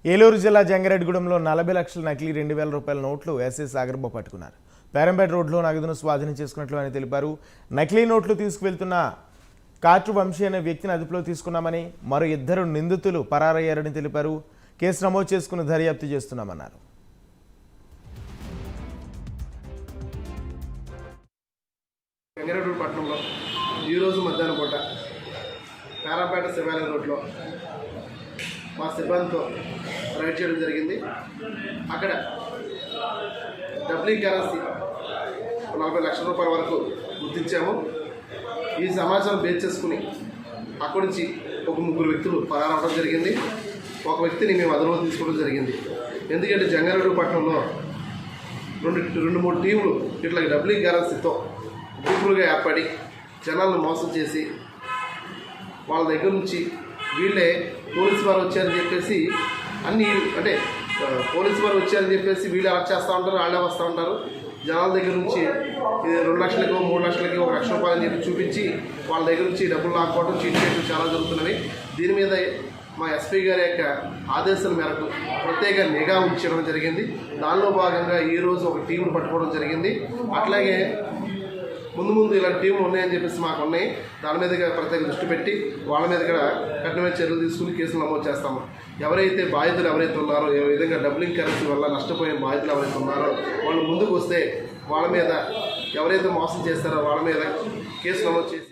ఏలూరు జిల్లా జంగారెడ్డిగూడెంలో 40 లక్షల నకిలీ 2,000 రూపాయల నోట్లు ఎస్ఐ సాగర్బాబు పట్టుకున్నారు. పేరంపేట రోడ్లో నగదును స్వాధీనం చేసుకున్నట్లు ఆయన తెలిపారు. నకిలీ నోట్లు తీసుకువెళ్తున్న కాట్రు వంశీ అనే వ్యక్తిని అదుపులో తీసుకున్నామని, మరో 2 నిందితులు పరారయ్యారని తెలిపారు. కేసు నమోదు చేసుకుని దర్యాప్తు చేస్తున్నామన్నారు. జంగారెడ్డిగూడెం పట్టణంలో ఈరోజు మధ్యాహ్నం పూట పేరంపేట శివాలయం రోడ్లో మా సిబ్బందితో రైడ్ చేయడం జరిగింది. అక్కడ డబ్లీ కరెన్సీ 40 లక్షల రూపాయల వరకు గుర్తించాము. ఈ సమాచారం బేస్ చేసుకుని అక్కడి నుంచి ఒక 3 వ్యక్తులు పరారవడం జరిగింది. ఒక వ్యక్తిని మేము అదుపులో తీసుకోవడం జరిగింది. ఎందుకంటే జంగారెడ్డిగూడెం పట్టణంలో 2-3 టీములు ఇట్లా డబ్లీ కరెన్సీతో గ్రూపులుగా ఏర్పడి జనాలను మోసం చేసి వాళ్ళ దగ్గర నుంచి వీళ్ళే పోలీసు వారు వచ్చారని చెప్పేసి పోలీసు వారు వచ్చారని చెప్పేసి వీళ్ళు అరెస్ట్ చేస్తూ ఉంటారు, వాళ్ళే వస్తూ ఉంటారు. జనాల దగ్గర నుంచి 2 లక్షలకో 3 లక్షలకి 1 లక్ష రూపాయలు అని చెప్పి చూపించి వాళ్ళ దగ్గర నుంచి డబ్బులు లాక్కోవడం, చీట్ చేయడం చాలా జరుగుతున్నవి. దీని మీద మా ఎస్పీ గారి యొక్క ఆదేశాల మేరకు ప్రత్యేక నిఘా ఉంచడం జరిగింది. దానిలో భాగంగా ఈరోజు ఒక టీంను పట్టుకోవడం జరిగింది. అట్లాగే ముందు ఇలాంటి టీంలు ఉన్నాయని చెప్పేసి మాకు ఉన్నాయి. దాని మీద ప్రత్యేక దృష్టి పెట్టి వాళ్ళ మీద కూడా కఠినమైన చర్యలు తీసుకుని కేసులు నమోదు చేస్తాము. ఎవరైతే బాధితులు ఎవరైతే ఉన్నారో, ఏ విధంగా డబ్లింగ్ కరెన్సీ వల్ల నష్టపోయిన బాధితులు ఎవరైతే ఉన్నారో వాళ్ళు ముందుకు వస్తే వాళ్ళ మీద, ఎవరైతే మోసం చేస్తారో వాళ్ళ మీద కేసు నమోదు చేసి